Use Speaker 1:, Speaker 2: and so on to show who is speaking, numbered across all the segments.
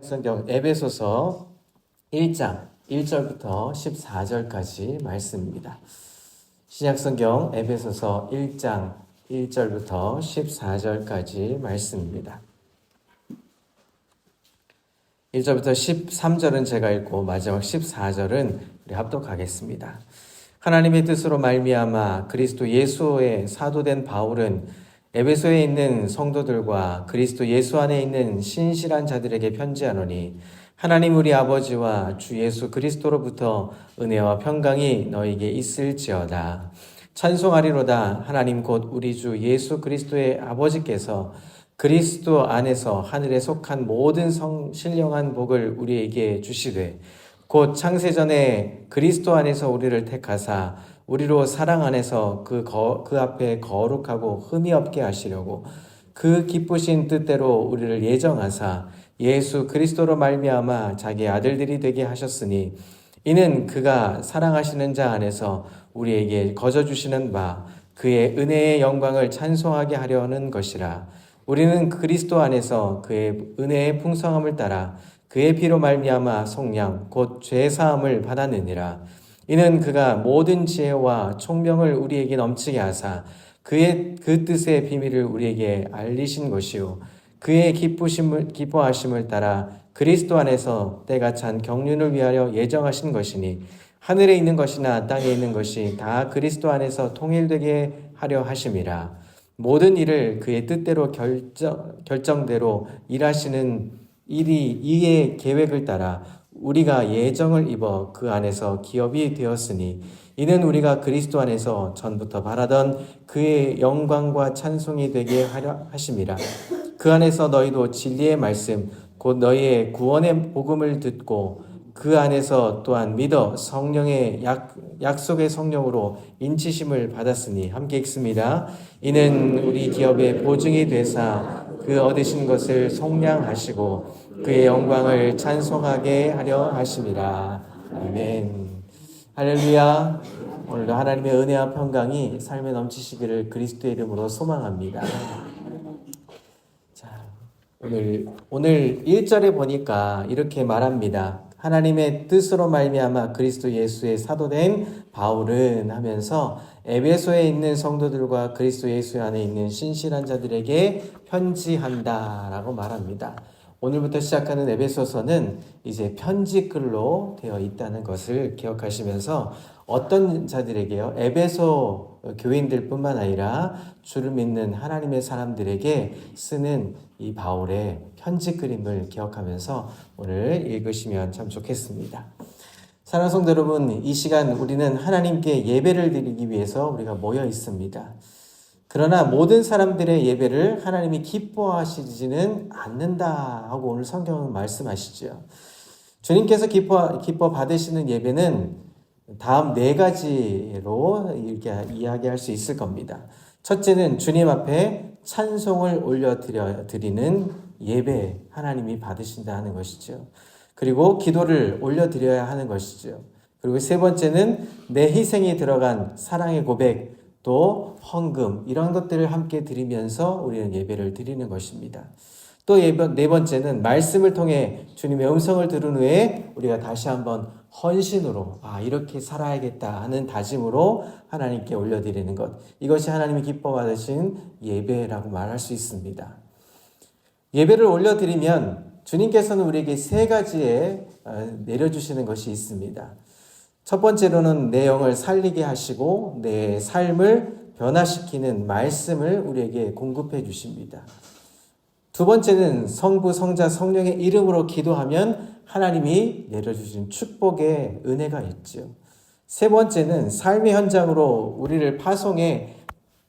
Speaker 1: 성경 에베소서 1장 1절부터 14절까지 말씀입니다. 신약성경 에베소서 1장 1절부터 14절까지 말씀입니다. 1절부터 13절은 제가 읽고 마지막 14절은 우리 합독하겠습니다. 하나님의 뜻으로 말미암아 그리스도 예수의 사도된 바울은 에베소에 있는 성도들과 그리스도 예수 안에 있는 신실한 자들에게 편지하노니 하나님 우리 아버지와 주 예수 그리스도로부터 은혜와 평강이 너에게 있을지어다. 찬송하리로다. 하나님 곧 우리 주 예수 그리스도의 아버지께서 그리스도 안에서 하늘에 속한 모든 신령한 복을 우리에게 주시되 곧 창세전에 그리스도 안에서 우리를 택하사 우리로 사랑 안에서 그 앞에 거룩하고 흠이 없게 하시려고 그 기쁘신 뜻대로 우리를 예정하사 예수 그리스도로 말미암아 자기 아들들이 되게 하셨으니 이는 그가 사랑하시는 자 안에서 우리에게 거저 주시는 바 그의 은혜의 영광을 찬송하게 하려는 것이라. 우리는 그리스도 안에서 그의 은혜의 풍성함을 따라 그의 피로 말미암아 속량 곧 죄 사함을 받았느니라. 이는 그가 모든 지혜와 총명을 우리에게 넘치게 하사 그의 그 뜻의 비밀을 우리에게 알리신 것이요 그의 기뻐하심을 따라 그리스도 안에서 때가 찬 경륜을 위하여 예정하신 것이니 하늘에 있는 것이나 땅에 있는 것이 다 그리스도 안에서 통일되게 하려 하심이라. 모든 일을 그의 뜻대로 결정대로 일하시는 이의 계획을 따라 우리가 예정을 입어 그 안에서 기업이 되었으니 이는 우리가 그리스도 안에서 전부터 바라던 그의 영광과 찬송이 되게 하려 하심이라. 그 안에서 너희도 진리의 말씀 곧 너희의 구원의 복음을 듣고 그 안에서 또한 믿어 성령의 약속의 성령으로 인치심을 받았으니 함께 읽습니다. 이는 우리 기업의 보증이 되사 그 얻으신 것을 속량하시고 그의 영광을 찬송하게 하려 하심이라. 아멘. 할렐루야. 오늘도 하나님의 은혜와 평강이 삶에 넘치시기를 그리스도의 이름으로 소망합니다. 자, 오늘 1절에 보니까 이렇게 말합니다. 하나님의 뜻으로 말미암아 그리스도 예수의 사도된 바울은 하면서 에베소에 있는 성도들과 그리스도 예수 안에 있는 신실한 자들에게 편지한다라고 말합니다. 오늘부터 시작하는 에베소서는 이제 편지글로 되어 있다는 것을 기억하시면서 어떤 자들에게요? 에베소 교인들뿐만 아니라 주를 믿는 하나님의 사람들에게 쓰는 이 바울의 편지글임을 기억하면서 오늘 읽으시면 참 좋겠습니다. 사랑하는 성도 여러분, 이 시간 우리는 하나님께 예배를 드리기 위해서 우리가 모여 있습니다. 그러나 모든 사람들의 예배를 하나님이 기뻐하시지는 않는다 하고 오늘 성경은 말씀하시죠. 주님께서 기뻐 받으시는 예배는 다음 4가지로 이렇게 이야기할 수 있을 겁니다. 첫째는 주님 앞에 찬송을 올려드리는 예배, 하나님이 받으신다 하는 것이죠. 그리고 기도를 올려드려야 하는 것이죠. 그리고 세 번째는 내 희생이 들어간 사랑의 고백, 또 헌금, 이런 것들을 함께 드리면서 우리는 예배를 드리는 것입니다. 또 네 번째는 말씀을 통해 주님의 음성을 들은 후에 우리가 다시 한번 헌신으로 이렇게 살아야겠다 하는 다짐으로 하나님께 올려드리는 것, 이것이 하나님이 기뻐 받으신 예배라고 말할 수 있습니다. 예배를 올려드리면 주님께서는 우리에게 3가지에 내려주시는 것이 있습니다. 첫 번째로는 내 영을 살리게 하시고 내 삶을 변화시키는 말씀을 우리에게 공급해 주십니다. 두 번째는 성부, 성자, 성령의 이름으로 기도하면 하나님이 내려주신 축복의 은혜가 있죠. 세 번째는 삶의 현장으로 우리를 파송해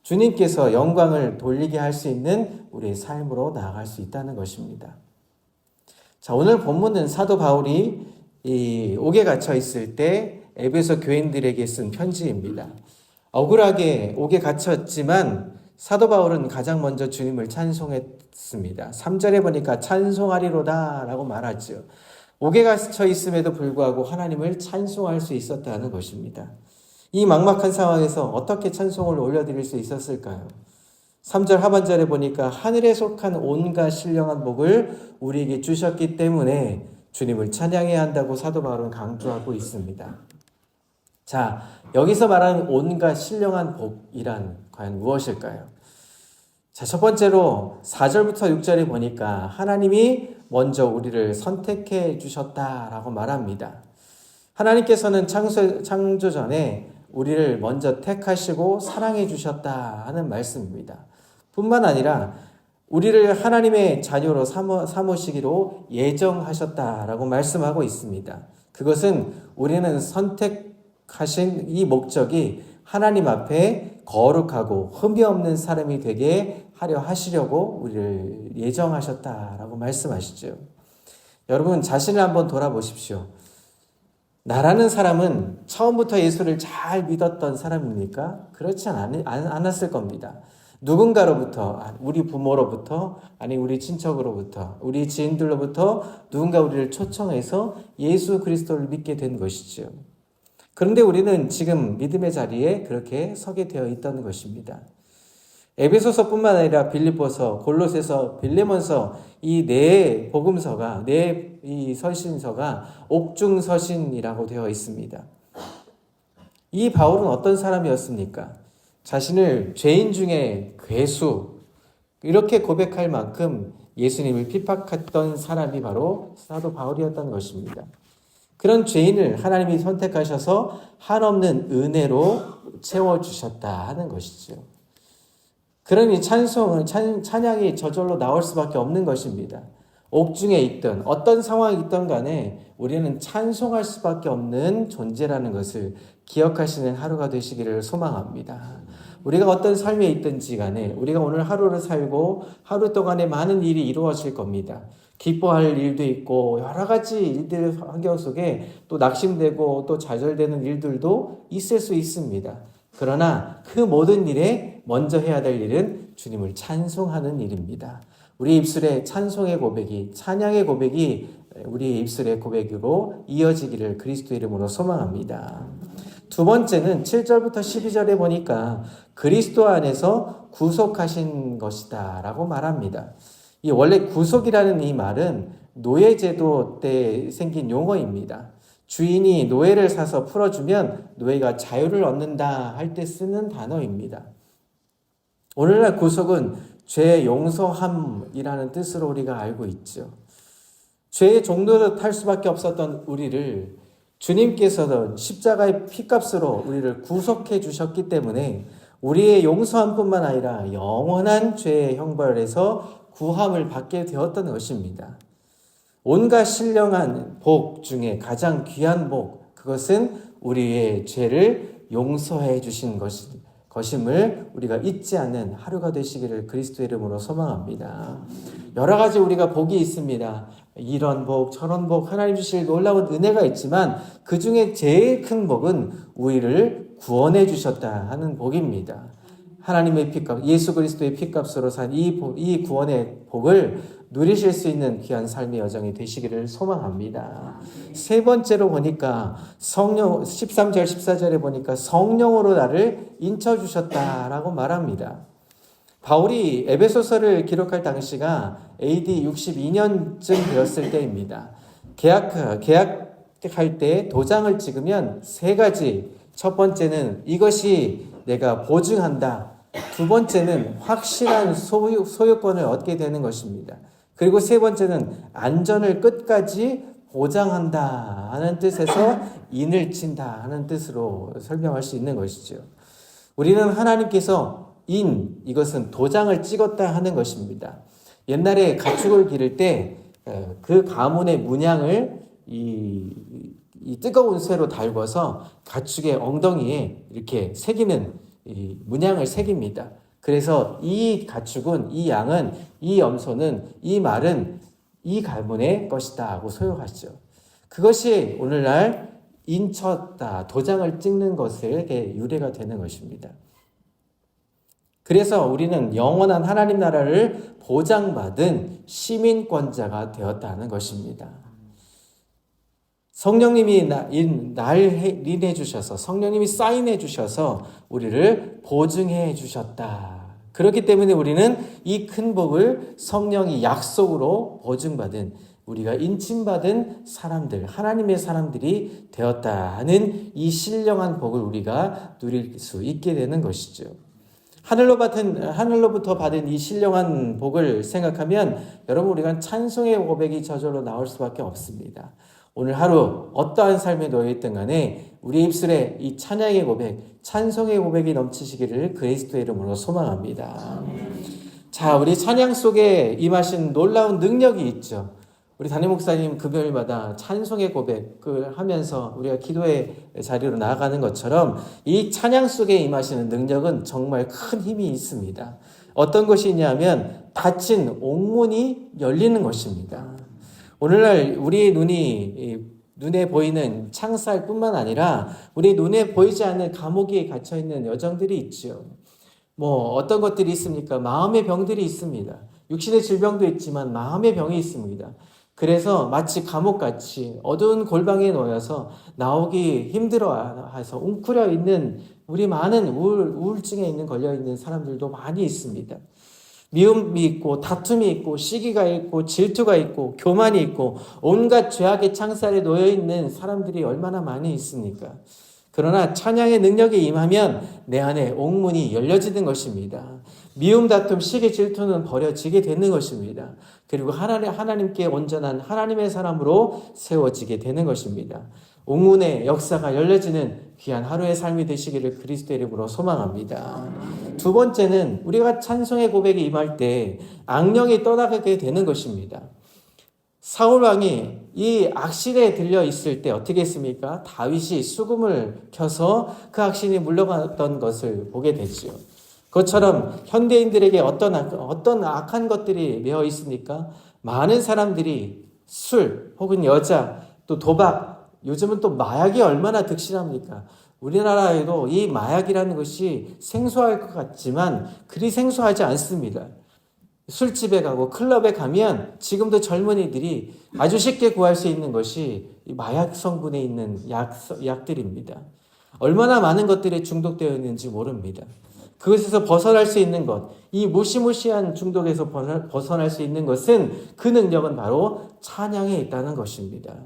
Speaker 1: 주님께서 영광을 돌리게 할 수 있는 우리의 삶으로 나아갈 수 있다는 것입니다. 자, 오늘 본문은 사도 바울이 이 옥에 갇혀 있을 때 에베소 교인들에게 쓴 편지입니다. 억울하게 옥에 갇혔지만 사도 바울은 가장 먼저 주님을 찬송했습니다. 3절에 보니까 찬송하리로다 라고 말하죠. 옥에 갇혀 있음에도 불구하고 하나님을 찬송할 수 있었다는 것입니다. 이 막막한 상황에서 어떻게 찬송을 올려드릴 수 있었을까요? 3절 하반절에 보니까 하늘에 속한 온갖 신령한 복을 우리에게 주셨기 때문에 주님을 찬양해야 한다고 사도 바울은 강조하고 있습니다. 자, 여기서 말하는 온갖 신령한 복이란 과연 무엇일까요? 자, 첫 번째로 4절부터 6절에 보니까 하나님이 먼저 우리를 선택해 주셨다라고 말합니다. 하나님께서는 창조 전에 우리를 먼저 택하시고 사랑해 주셨다 하는 말씀입니다. 뿐만 아니라 우리를 하나님의 자녀로 삼으시기로 예정하셨다라고 말씀하고 있습니다. 그것은 우리는 선택하신 이 목적이 하나님 앞에 거룩하고 흠이 없는 사람이 되게 하려 하시려고 우리를 예정하셨다라고 말씀하시죠. 여러분 자신을 한번 돌아보십시오. 나라는 사람은 처음부터 예수를 잘 믿었던 사람입니까? 그렇지 않았을 겁니다. 누군가로부터, 우리 부모로부터, 아니 우리 친척으로부터, 우리 지인들로부터 누군가 우리를 초청해서 예수 그리스도를 믿게 된 것이죠. 그런데 우리는 지금 믿음의 자리에 그렇게 서게 되어 있다는 것입니다. 에베소서뿐만 아니라 빌립보서, 골로새서, 빌레몬서 이 네 복음서가 이 서신서가 옥중서신이라고 되어 있습니다. 이 바울은 어떤 사람이었습니까? 자신을 죄인 중에 괴수 이렇게 고백할 만큼 예수님을 핍박했던 사람이 바로 사도 바울이었다는 것입니다. 그런 죄인을 하나님이 선택하셔서 한없는 은혜로 채워주셨다 하는 것이죠. 그러니 찬양이 저절로 나올 수밖에 없는 것입니다. 옥중에 있든 어떤 상황이 있든 간에 우리는 찬송할 수밖에 없는 존재라는 것을 기억하시는 하루가 되시기를 소망합니다. 우리가 어떤 삶에 있든지 간에 우리가 오늘 하루를 살고 하루 동안에 많은 일이 이루어질 겁니다. 기뻐할 일도 있고 여러 가지 일들 환경 속에 또 낙심되고 또 좌절되는 일들도 있을 수 있습니다. 그러나 그 모든 일에 먼저 해야 될 일은 주님을 찬송하는 일입니다. 우리 입술의 찬송의 고백이, 찬양의 고백이 우리 입술의 고백으로 이어지기를 그리스도 이름으로 소망합니다. 두 번째는 7절부터 12절에 보니까 그리스도 안에서 구속하신 것이다 라고 말합니다. 이 원래 구속이라는 이 말은 노예제도 때 생긴 용어입니다. 주인이 노예를 사서 풀어주면 노예가 자유를 얻는다 할 때 쓰는 단어입니다. 오늘날 구속은 죄의 용서함이라는 뜻으로 우리가 알고 있죠. 죄의 종로를 탈 수밖에 없었던 우리를 주님께서는 십자가의 피값으로 우리를 구속해 주셨기 때문에 우리의 용서함뿐만 아니라 영원한 죄의 형벌에서 구함을 받게 되었던 것입니다. 온갖 신령한 복 중에 가장 귀한 복, 그것은 우리의 죄를 용서해 주신 것임을 우리가 잊지 않는 하루가 되시기를 그리스도의 이름으로 소망합니다. 여러 가지 우리가 복이 있습니다. 이런 복, 저런 복, 하나님 주실 놀라운 은혜가 있지만 그 중에 제일 큰 복은 우리를 구원해 주셨다 하는 복입니다. 하나님의 피값, 예수 그리스도의 피값으로 산 이 구원의 복을 누리실 수 있는 귀한 삶의 여정이 되시기를 소망합니다. 세 번째로 보니까 성령, 13절, 14절에 보니까 성령으로 나를 인쳐주셨다라고 말합니다. 바울이 에베소서를 기록할 당시가 AD 62년쯤 되었을 때입니다. 계약할 때 도장을 찍으면 세 가지. 첫 번째는 이것이 내가 보증한다. 두 번째는 확실한 소유권을 얻게 되는 것입니다. 그리고 세 번째는 안전을 끝까지 보장한다 하는 뜻에서 인을 친다 하는 뜻으로 설명할 수 있는 것이죠. 우리는 하나님께서 이것은 도장을 찍었다 하는 것입니다. 옛날에 가축을 기를 때 그 가문의 문양을 이 뜨거운 쇠로 달궈서 가축의 엉덩이에 이렇게 새기는 이 문양을 새깁니다. 그래서 이 가축은, 이 양은, 이 염소는, 이 말은 이 가문의 것이다 하고 소유하시죠. 그것이 오늘날 인쳤다, 도장을 찍는 것에 유래가 되는 것입니다. 그래서 우리는 영원한 하나님 나라를 보장받은 시민권자가 되었다는 것입니다. 성령님이 날인해 주셔서, 성령님이 사인해 주셔서 우리를 보증해 주셨다. 그렇기 때문에 우리는 이 큰 복을 성령이 약속으로 보증받은, 우리가 인침받은 사람들, 하나님의 사람들이 되었다 하는 이 신령한 복을 우리가 누릴 수 있게 되는 것이죠. 하늘로부터 받은 이 신령한 복을 생각하면 여러분, 우리가 찬송의 고백이 저절로 나올 수밖에 없습니다. 오늘 하루 어떠한 삶에 놓여있든 간에 우리 입술에 이 찬양의 고백, 찬송의 고백이 넘치시기를 그리스도의 이름으로 소망합니다. 자, 우리 찬양 속에 임하신 놀라운 능력이 있죠. 우리 담임 목사님 금요일마다 찬송의 고백을 하면서 우리가 기도의 자리로 나아가는 것처럼 이 찬양 속에 임하시는 능력은 정말 큰 힘이 있습니다. 어떤 것이 있냐면 닫힌 옥문이 열리는 것입니다. 오늘날 우리 눈에 보이는 창살뿐만 아니라 우리 눈에 보이지 않는 감옥에 갇혀있는 여정들이 있죠. 어떤 것들이 있습니까? 마음의 병들이 있습니다. 육신의 질병도 있지만 마음의 병이 있습니다. 그래서 마치 감옥같이 어두운 골방에 놓여서 나오기 힘들어해서 웅크려 있는 우리 많은 우울증에 걸려 있는 사람들도 많이 있습니다. 미움이 있고 다툼이 있고 시기가 있고 질투가 있고 교만이 있고 온갖 죄악의 창살에 놓여 있는 사람들이 얼마나 많이 있습니까? 그러나 찬양의 능력이 임하면 내 안에 옥문이 열려지는 것입니다. 미움, 다툼, 시기, 질투는 버려지게 되는 것입니다. 그리고 하나님께 온전한 하나님의 사람으로 세워지게 되는 것입니다. 옥문의 역사가 열려지는 귀한 하루의 삶이 되시기를 그리스도의 이름으로 소망합니다. 두 번째는 우리가 찬송의 고백이 임할 때 악령이 떠나가게 되는 것입니다. 사울 왕이 이 악신에 들려 있을 때 어떻게 했습니까? 다윗이 수금을 켜서 그 악신이 물러갔던 것을 보게 되지요. 그것처럼 현대인들에게 어떤 악한 것들이 매어 있습니까? 많은 사람들이 술 혹은 여자, 또 도박, 요즘은 또 마약이 얼마나 득실합니까? 우리나라에도 이 마약이라는 것이 생소할 것 같지만 그리 생소하지 않습니다. 술집에 가고 클럽에 가면 지금도 젊은이들이 아주 쉽게 구할 수 있는 것이 마약 성분에 있는 약들입니다. 얼마나 많은 것들에 중독되어 있는지 모릅니다. 그것에서 벗어날 수 있는 것, 이 무시무시한 중독에서 벗어날 수 있는 것은, 그 능력은 바로 찬양에 있다는 것입니다.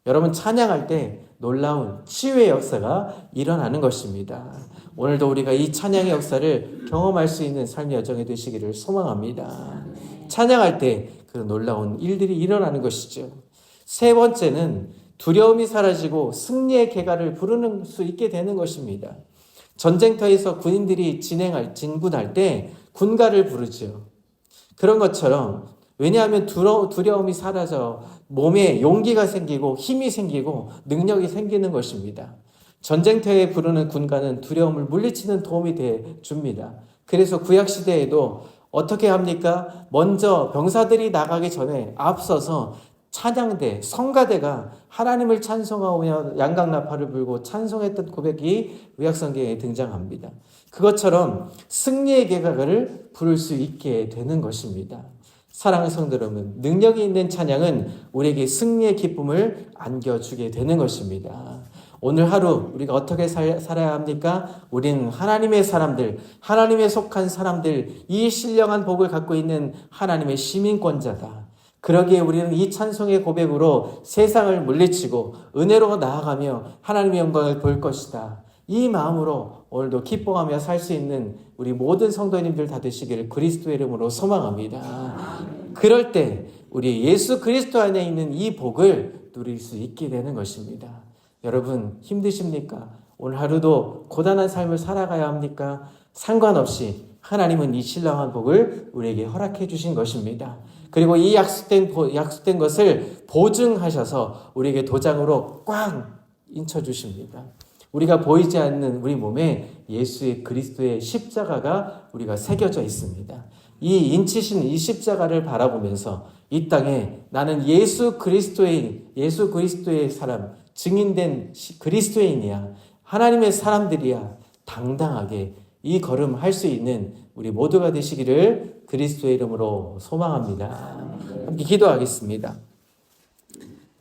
Speaker 1: 여러분, 찬양할 때 놀라운 치유의 역사가 일어나는 것입니다. 오늘도 우리가 이 찬양의 역사를 경험할 수 있는 삶의 여정이 되시기를 소망합니다. 찬양할 때 그 놀라운 일들이 일어나는 것이죠. 세 번째는 두려움이 사라지고 승리의 개가를 부르는 수 있게 되는 것입니다. 전쟁터에서 군인들이 진군할 때 군가를 부르죠. 그런 것처럼, 왜냐하면 두려움이 사라져 몸에 용기가 생기고 힘이 생기고 능력이 생기는 것입니다. 전쟁터에 부르는 군가는 두려움을 물리치는 도움이 줍니다. 그래서 구약시대에도 어떻게 합니까? 먼저 병사들이 나가기 전에 앞서서 찬양대, 성가대가 하나님을 찬송하며 양강나팔을 불고 찬송했던 고백이 구약성경에 등장합니다. 그것처럼 승리의 개가를 부를 수 있게 되는 것입니다. 사랑하는 성도 여러분, 능력이 있는 찬양은 우리에게 승리의 기쁨을 안겨주게 되는 것입니다. 오늘 하루 우리가 어떻게 살아야 합니까? 우리는 하나님의 사람들, 하나님에 속한 사람들, 이 신령한 복을 갖고 있는 하나님의 시민권자다. 그러기에 우리는 이 찬송의 고백으로 세상을 물리치고 은혜로 나아가며 하나님의 영광을 볼 것이다. 이 마음으로 오늘도 기뻐하며 살 수 있는 우리 모든 성도님들 다 되시기를 그리스도의 이름으로 소망합니다. 그럴 때 우리 예수 그리스도 안에 있는 이 복을 누릴 수 있게 되는 것입니다. 여러분, 힘드십니까? 오늘 하루도 고단한 삶을 살아가야 합니까? 상관없이 하나님은 이 신령한 복을 우리에게 허락해 주신 것입니다. 그리고 이 약속된 것을 보증하셔서 우리에게 도장으로 꽉 인쳐 주십니다. 우리가 보이지 않는 우리 몸에 예수의 그리스도의 십자가가 우리가 새겨져 있습니다. 이 인치신 이 십자가를 바라보면서 이 땅에 나는 예수 그리스도의 사람, 증인된 그리스도인이야, 하나님의 사람들이야, 당당하게 이 걸음 할 수 있는 우리 모두가 되시기를 그리스도의 이름으로 소망합니다. 함께 기도하겠습니다.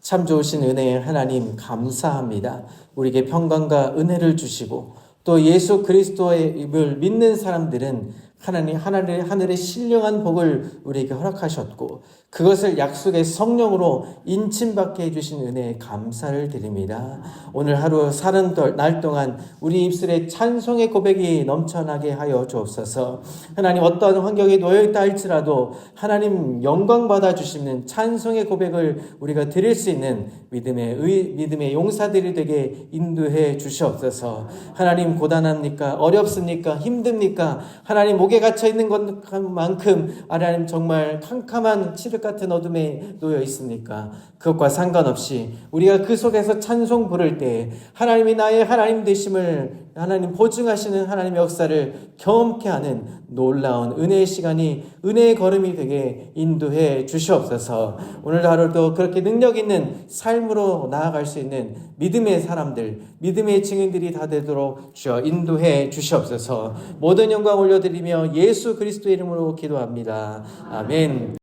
Speaker 1: 참 좋으신 은혜의 하나님, 감사합니다. 우리에게 평강과 은혜를 주시고 또 예수 그리스도의 입을 믿는 사람들은 하나님 하늘의 신령한 복을 우리에게 허락하셨고 그것을 약속의 성령으로 인침받게 해주신 은혜에 감사를 드립니다. 오늘 하루 사는 날 동안 우리 입술에 찬송의 고백이 넘쳐나게 하여 주옵소서. 하나님 어떠한 환경에 놓여있다 할지라도 하나님 영광 받아주시는 찬송의 고백을 우리가 드릴 수 있는 믿음의 용사들이 되게 인도해 주시옵소서. 하나님 고단합니까? 어렵습니까? 힘듭니까? 하나님 목에 갇혀 있는 것만큼 하나님 정말 캄캄한 칠흑 같은 어둠에 놓여 있습니까? 그것과 상관없이 우리가 그 속에서 찬송 부를 때 하나님이 나의 하나님 되심을 하나님 보증하시는 하나님의 역사를 경험케 하는 놀라운 은혜의 시간이 은혜의 걸음이 되게 인도해 주시옵소서. 오늘 하루도 그렇게 능력 있는 삶으로 나아갈 수 있는 믿음의 사람들, 믿음의 증인들이 다 되도록 주여 인도해 주시옵소서. 모든 영광 올려드리며 예수 그리스도의 이름으로 기도합니다. 아멘.